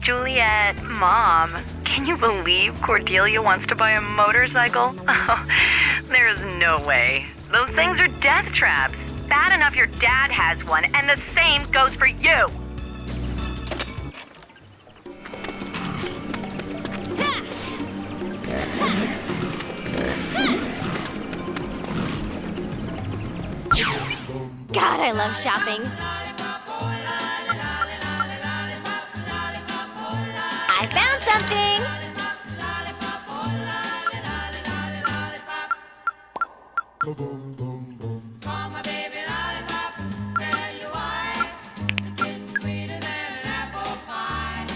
Juliet, Mom, can you believe Cordelia wants to buy a motorcycle? Oh, there's no way. Those things are death traps. Bad enough your dad has one, and the same goes for you. God, I love shopping. I found something! Oh, my baby lollipop, tell you why. This kiss is sweeter than an apple pie.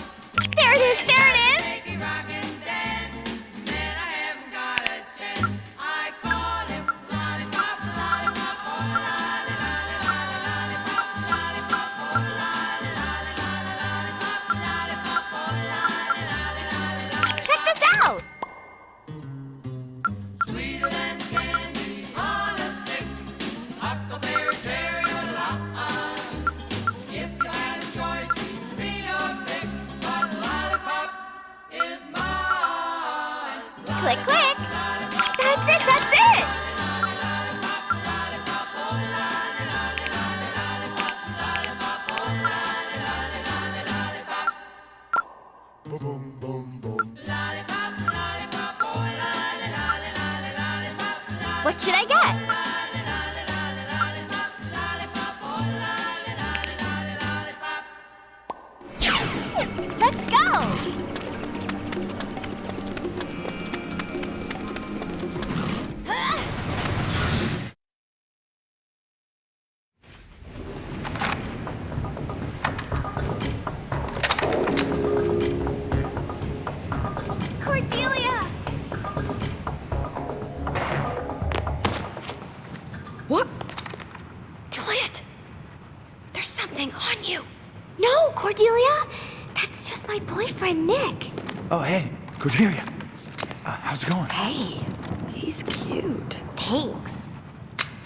There it is, there it is! Make me rock and dance, then I haven't got a chance. I call him lollipop, lollipop, oh lolly, lolly, lolly, lollipop, lollipop, oh lolly, lolly, lolly, lollipop, lollipop, oh lolly, lolly, lolly. Check this out! Sweeter than candy on a stick, huckleberry cherry or lime. If you had a choice, he'd be your pick, but lollipop is mine. Click, click! That's it, that's it! What should I get? Let's go! Cordelia! What? Juliet! There's something on you. No, Cordelia! That's just my boyfriend, Nick. Oh, hey, Cordelia. How's it going? Hey, he's cute. Thanks.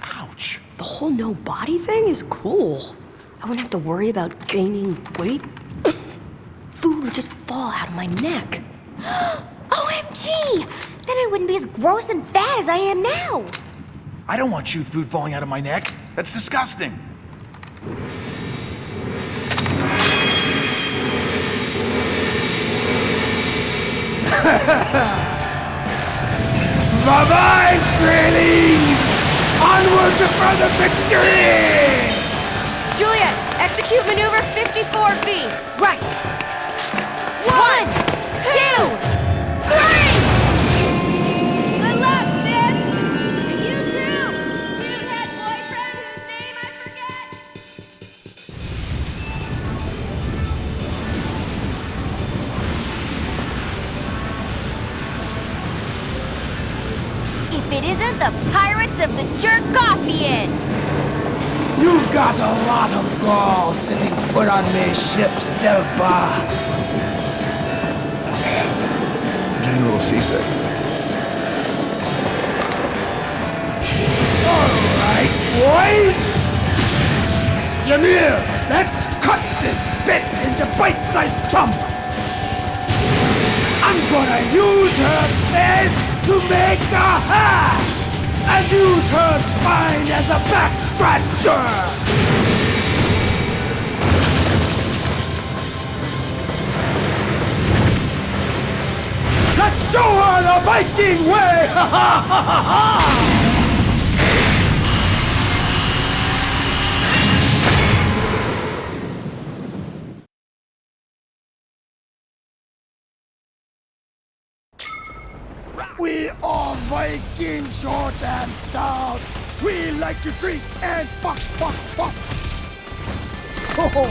Ouch. The whole no body thing is cool. I wouldn't have to worry about gaining weight. Food would just fall out of my neck. OMG! Then I wouldn't be as gross and fat as I am now. I don't want chewed food falling out of my neck. That's disgusting. Bye-bye, Granny! Onward to further victory! Juliet, execute maneuver 54B. Right. 1, 2, 3! Good luck, sis! And you too, cute head boyfriend whose name I forget. If it isn't the Pirates of the Jerkopian! You've got a lot of gall setting foot on me ship, Stelpa. Getting a little seasick. All right, boys. Ymir, let's cut this bit into bite-sized chunks. I'm gonna use her stairs to make a hat and use her spine as a back scratcher. Let's show her the Viking way! Ha ha ha ha ha! We are Vikings, short and stout. We like to drink and fuck, fuck, fuck. Ho ho!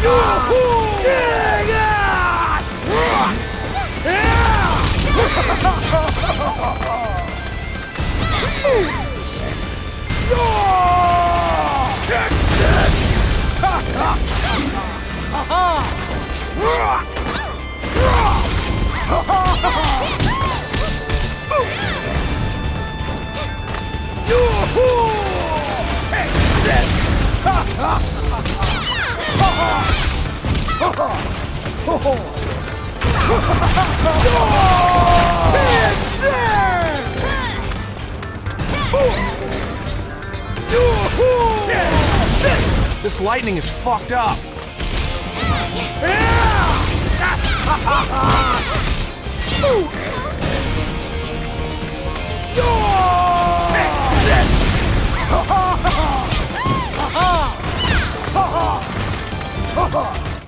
Yoo-hoo! Yeah, yeah! This lightning is fucked up.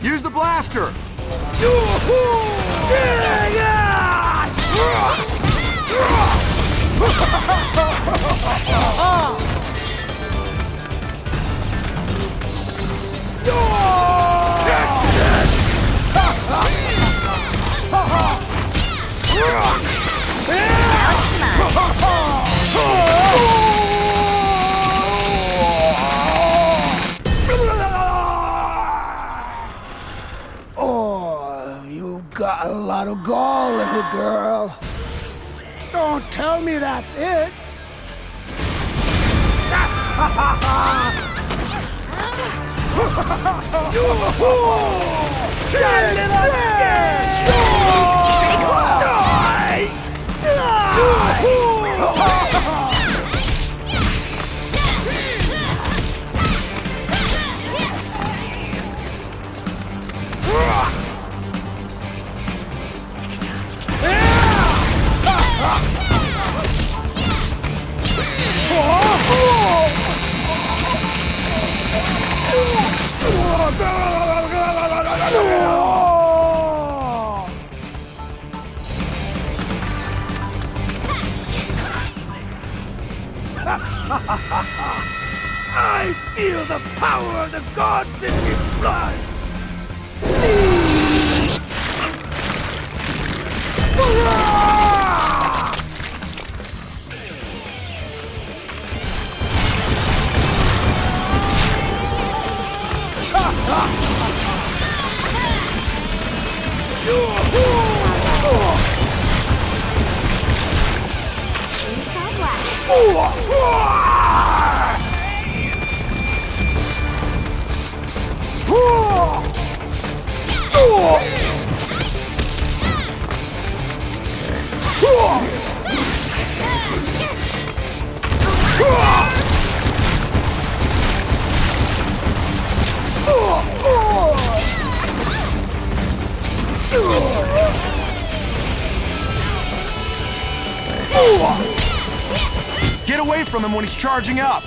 Use the blaster. Oh, you got a lot of gall, little girl. Don't tell me that's it. I feel the power of the gods in his blood! Get away from him when he's charging up.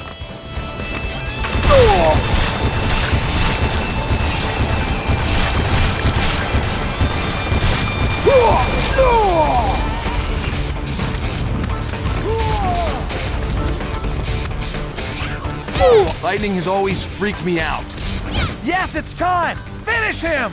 Lightning has always freaked me out. Yes, it's time! Finish him!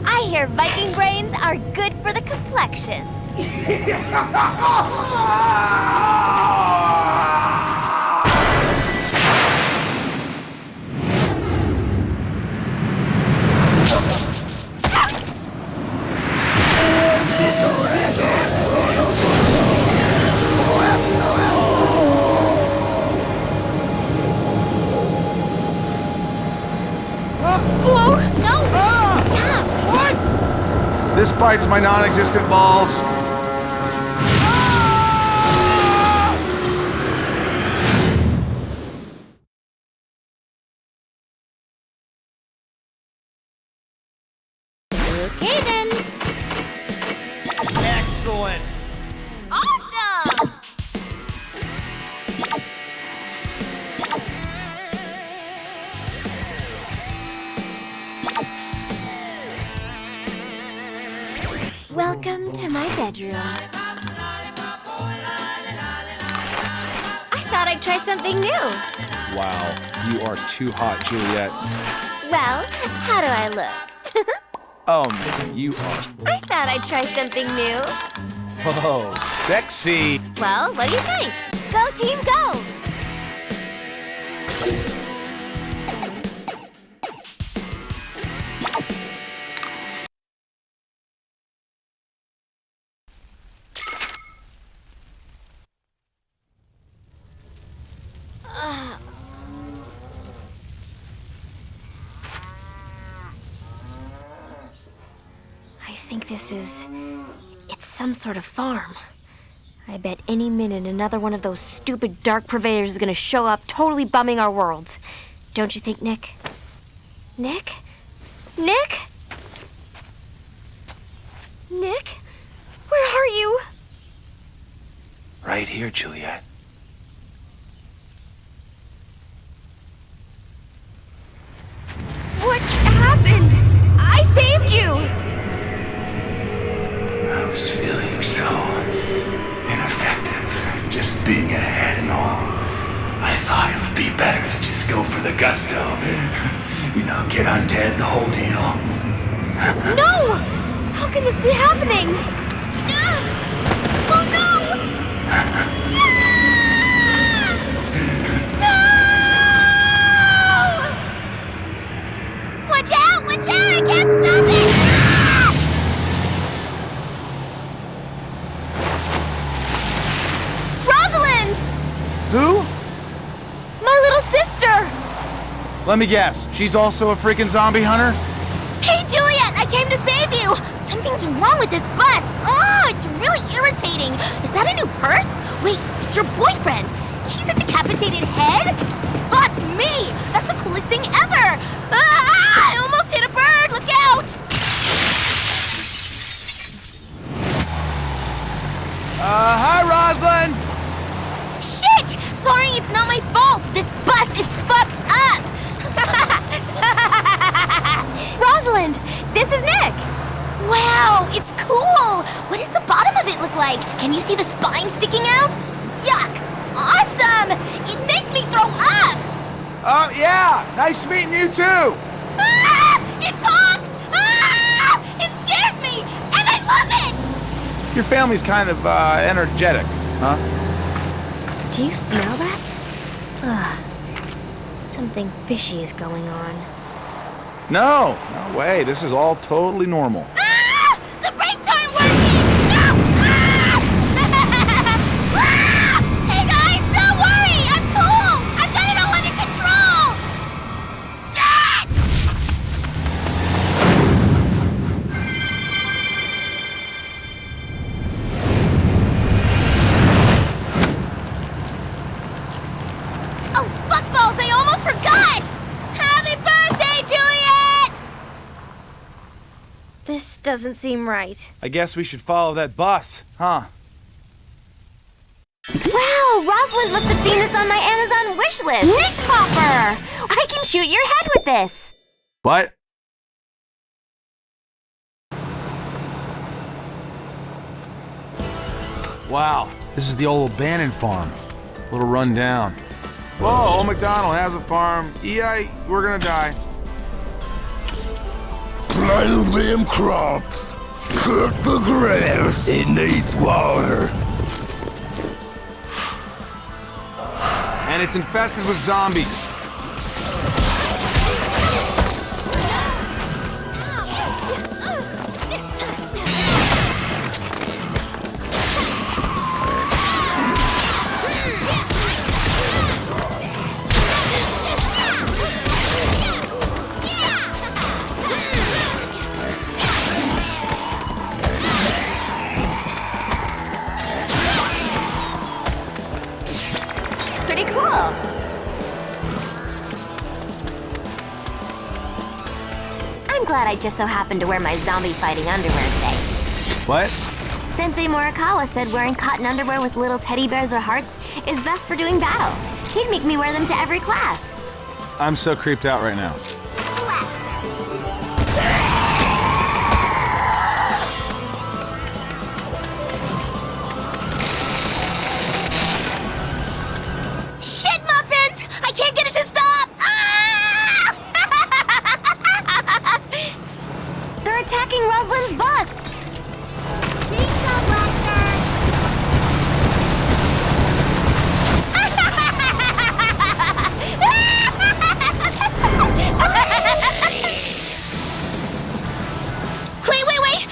I hear Viking brains are good for the complexion. Whoa, no! Stop! What? This bites my non-existent balls. Okay then. Excellent. Awesome! Welcome to my bedroom. I thought I'd try something new. Wow, you are too hot, Juliet. Well, how do I look? Oh man, you are. I thought I'd try something new. Whoa, sexy. Well, what do you think? Go, team, go! I think this is... it's some sort of farm. I bet any minute another one of those stupid dark purveyors is gonna show up, totally bumming our worlds. Don't you think, Nick? Nick? Nick? Nick? Where are you? Right here, Juliet. What happened? I saved you! I was feeling so ineffective, just being ahead and all. I thought it would be better to just go for the gusto. You know, get undead, the whole deal. No! How can this be happening? Oh no! No! Watch out! Watch out! I can't stop it! Rosalind! Who? My little sister! Let me guess. She's also a freaking zombie hunter? Hey, Juliet! I came to save you! Something's wrong with this bus! Oh, it's really irritating! Is that a new purse? Wait, it's your boyfriend! He's a decapitated head? Fuck me! That's the coolest thing ever! Ah! I almost hit a bird! Look out! Hi, Rosalind! Shit! Sorry, it's not my fault! This bus is fucked up! Rosalind, this is Nick! Wow, it's cool! What does the bottom of it look like? Can you see the spine sticking out? Yuck! Awesome! It makes me throw up! Oh, yeah! Nice meeting you, too! Ah! It talks! Ah! It scares me! And I love it! Your family's kind of, energetic, huh? Do you smell that? Ugh. Something fishy is going on. No way. This is all totally normal. Ah! The brakes aren't working! No! Ah! Ah! Hey guys, don't worry! I'm cool! I've got it all under control! Shit! Oh, fuckballs! I almost forgot! Happy birthday, Juliet! This doesn't seem right. I guess we should follow that bus, huh? Wow, Rosalind must have seen this on my Amazon wish list. Nick Popper! I can shoot your head with this. What? Wow, this is the old abandoned farm. A little run down. Whoa, old MacDonald has a farm. EI, we're gonna die. Plant them crops. Cut the grass. It needs water. And it's infested with zombies. Pretty cool. I'm glad I just so happened to wear my zombie fighting underwear today. What? Sensei Morikawa said wearing cotton underwear with little teddy bears or hearts is best for doing battle. He'd make me wear them to every class. I'm so creeped out right now. Shit, muffins! I can't get it to stop! Ah! They're attacking Rosalind's bus! Chainsaw Blaster!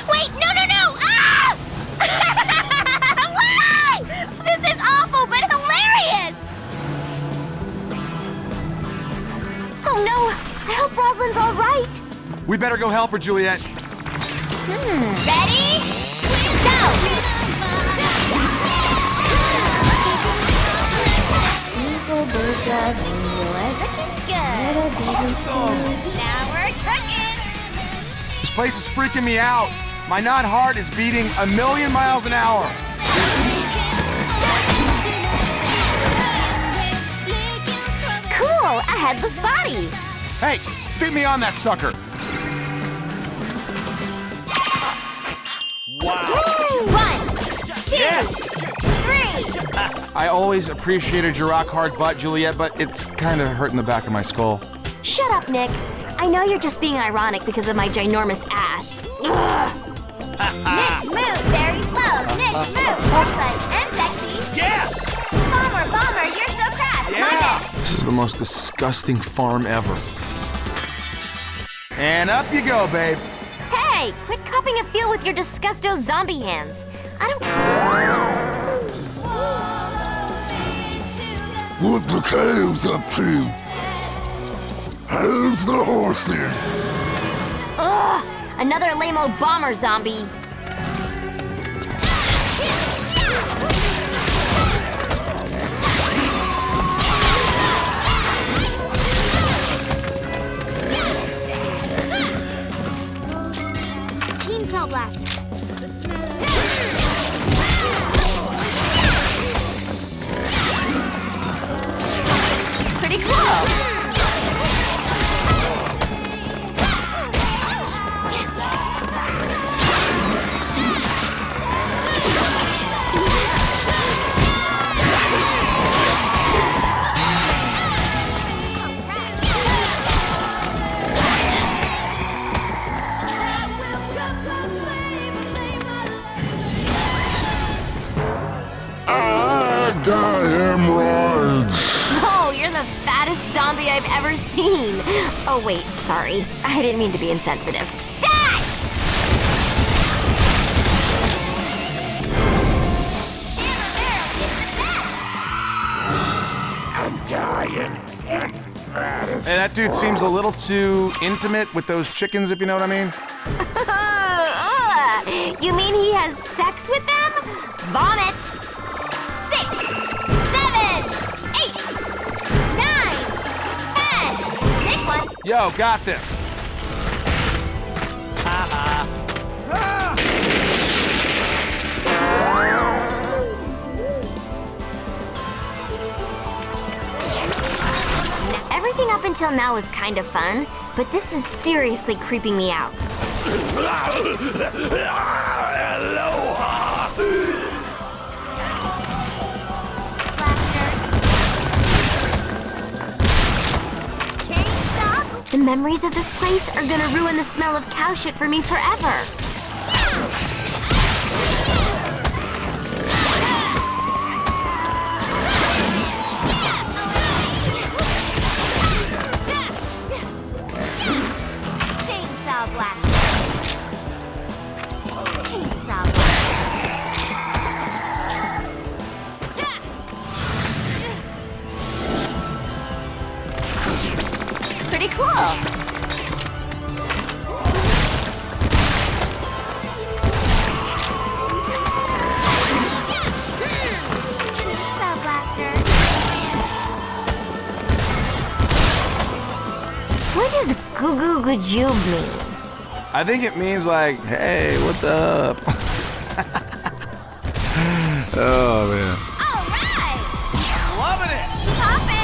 Wait! No! Ah! Why? This is awful, but hilarious! Oh no! I hope Rosalind's all right. We better go help her, Juliet. Ready? Go! Now we're cooking! This place is freaking me out. My not heart is beating 1,000,000 miles an hour. Cool, a headless body. Hey, stick me on that sucker. Wow. 1, 2, Yes. 3. I always appreciated your rock hard butt, Juliet, but it's kind of hurting the back of my skull. Shut up, Nick. I know you're just being ironic because of my ginormous ass. Nick, move very slow. Nick, move. More fun and sexy. Yeah. Bomber, you're so crass. Yeah. This is the most disgusting farm ever. And up you go, babe. Hey, quit copping a feel with your disgusto zombie hands. I don't. What the cows up to? How's the horses? Ugh! Another lame-o bomber zombie. Team Cell Blaster. Pretty cool. I got hemorrhoids. Oh, you're the fattest zombie I've ever seen. Oh, wait, sorry. I didn't mean to be insensitive. Die! I'm dying. Hey, that dude seems a little too intimate with those chickens, if you know what I mean. You mean he has sex with them? Vomit! 6, 7, 8, 9, 10. Nick one. Yo, got this. Everything up until now was kind of fun, but this is seriously creeping me out. Aloha. Chainsaw. The memories of this place are gonna ruin the smell of cow shit for me forever. Chainsaw Blaster. Chainsaw Blaster. Pretty cool. Chainsaw Blaster. What does goo goo gajoob mean? I think it means like, hey, what's up? Oh, man. All right. Loving it. Pop it.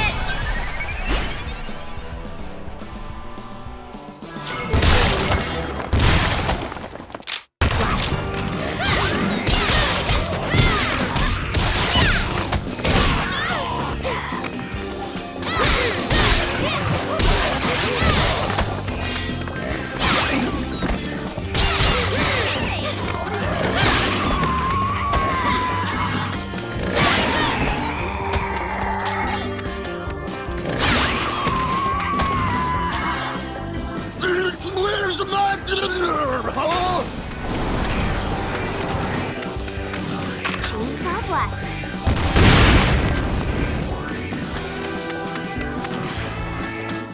blast.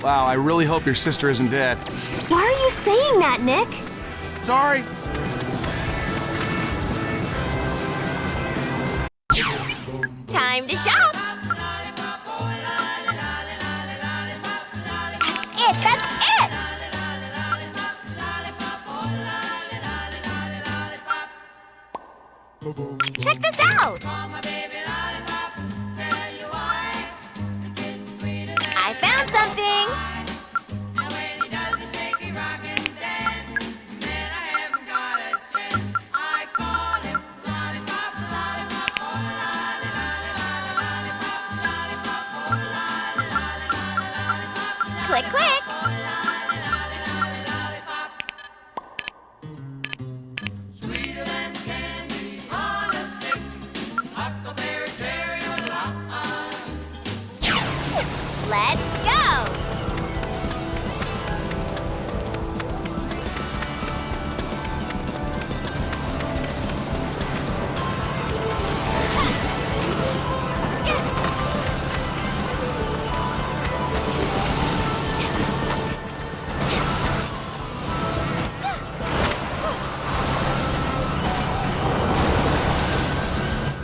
Wow, I really hope your sister isn't dead. Why are you saying that, Nick? Sorry. Time to shop. That's it. Check this out. I found something. Click, click. Let's go.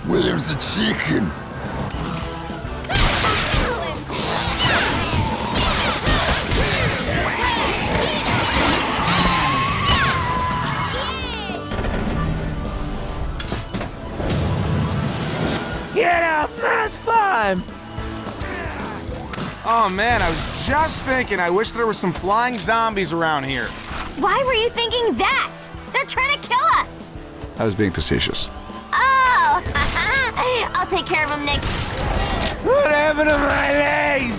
Where's the chicken? Get off my farm! Oh man, I was just thinking, I wish there were some flying zombies around here. Why were you thinking that? They're trying to kill us. I was being facetious. Oh, I'll take care of them, Nick. What happened to my legs?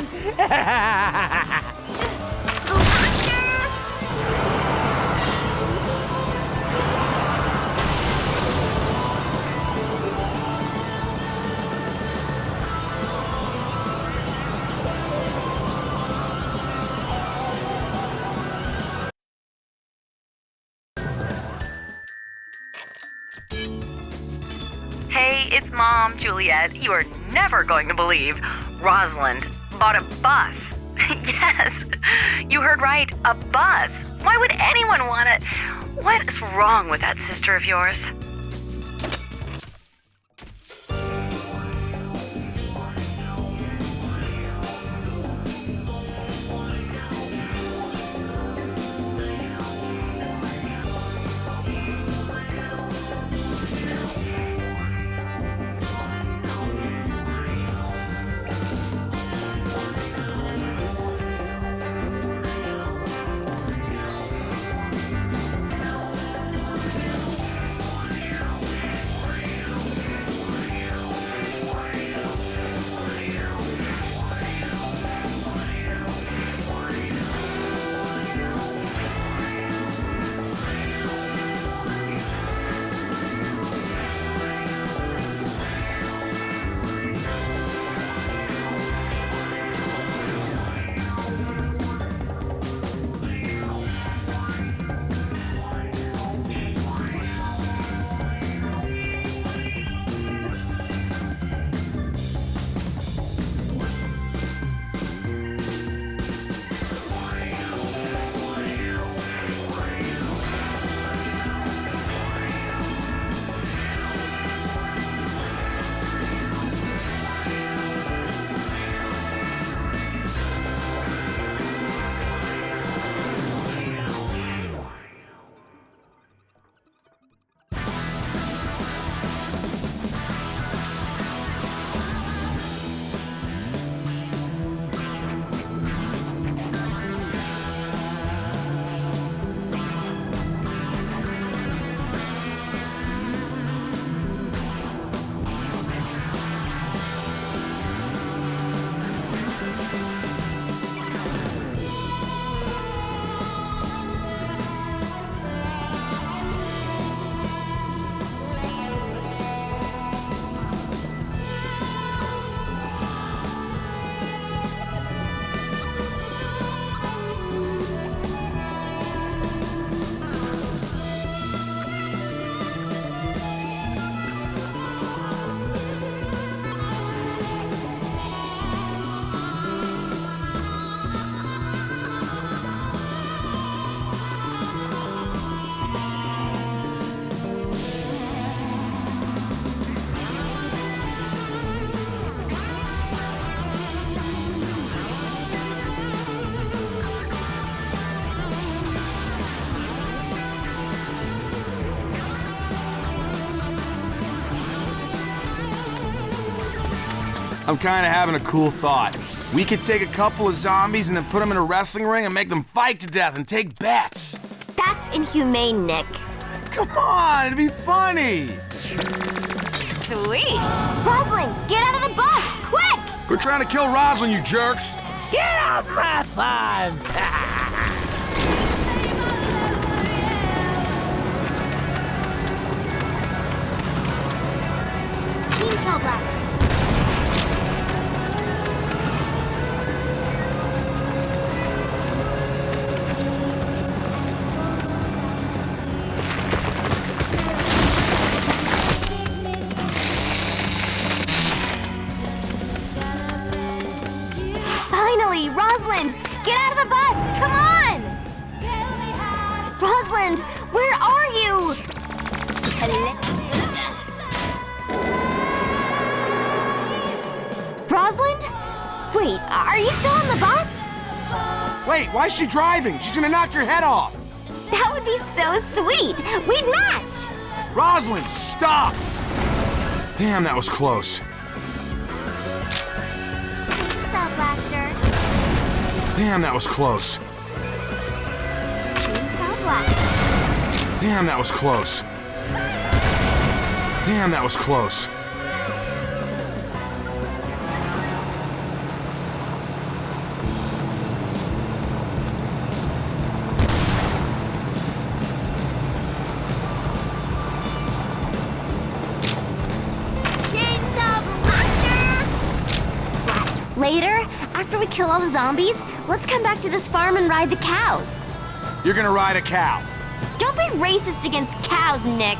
Hey, it's Mom, Juliet. You are never going to believe Rosalind bought a bus. Yes, you heard right, a bus. Why would anyone want it? What's wrong with that sister of yours? I'm kind of having a cool thought. We could take a couple of zombies and then put them in a wrestling ring and make them fight to death and take bets. That's inhumane, Nick. Come on, it'd be funny. Sweet. Rosalind, get out of the bus, quick! We're trying to kill Rosalind, you jerks. Get off my farm! Team Cell Blaster. Finally, Rosalind, get out of the bus! Come on! Rosalind, where are you? Rosalind? Wait, are you still on the bus? Wait, why is she driving? She's gonna knock your head off. That would be so sweet. We'd match. Rosalind, stop! Damn, that was close. Cell Blaster. Damn, that was close. Cell Blaster. Damn, that was close. Damn, that was close. Later, after we kill all the zombies, let's come back to this farm and ride the cows. You're gonna ride a cow. Don't be racist against cows, Nick.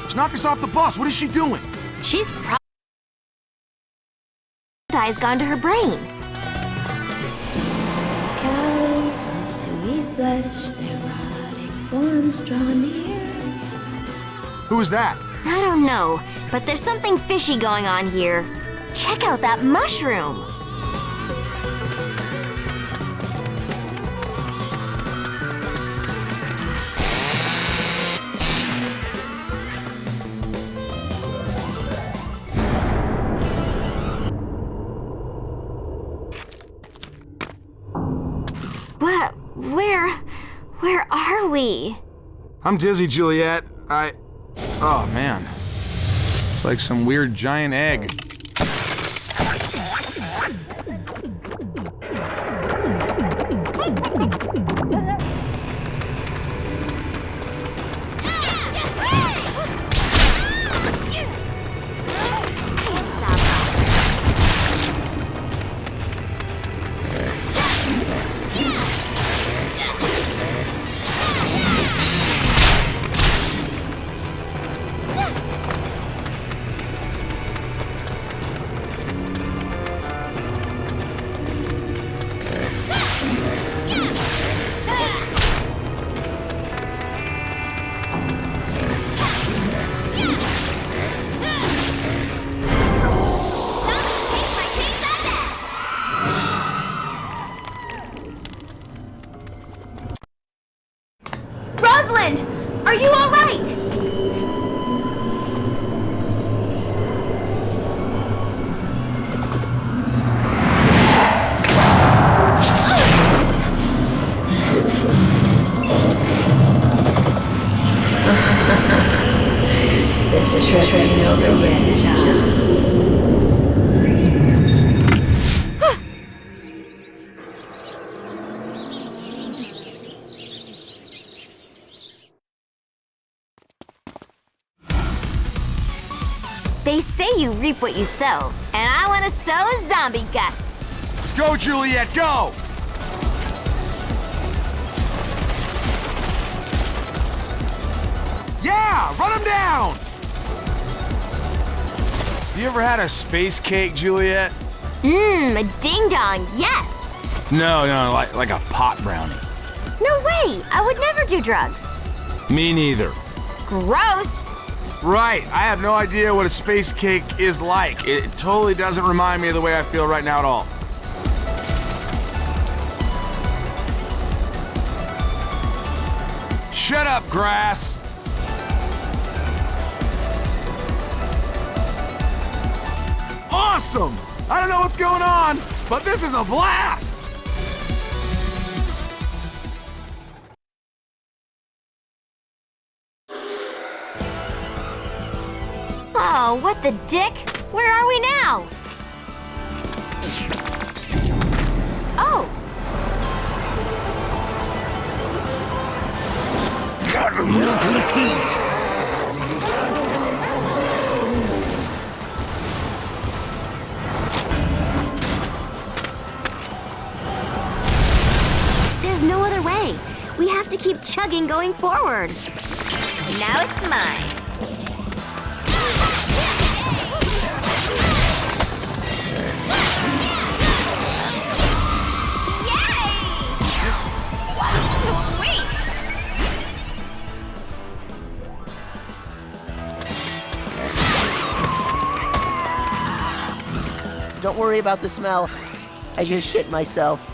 She knocked us off the bus. What is she doing? She's probably has gone to her brain. Cows love to eat flesh, their rotting forms draw near. Who is that? I don't know, but there's something fishy going on here. Check out that mushroom. What? Where are we? I'm dizzy, Juliet. Oh, man. It's like some weird giant egg. Rosalind, are you all right? This trip ain't over yet, John. They say you reap what you sow, and I want to sow zombie guts. Go, Juliet, go! Yeah, run him down! Have you ever had a space cake, Juliet? A ding-dong, yes. No, like a pot brownie. No way, I would never do drugs. Me neither. Gross. Right, I have no idea what a space cake is like. It totally doesn't remind me of the way I feel right now at all. Shut up, grass! Awesome! I don't know what's going on, but this is a blast! Oh, what the dick? Where are we now? Oh! There's no other way. We have to keep chugging going forward. Now it's mine. Don't worry about the smell. I just shit myself.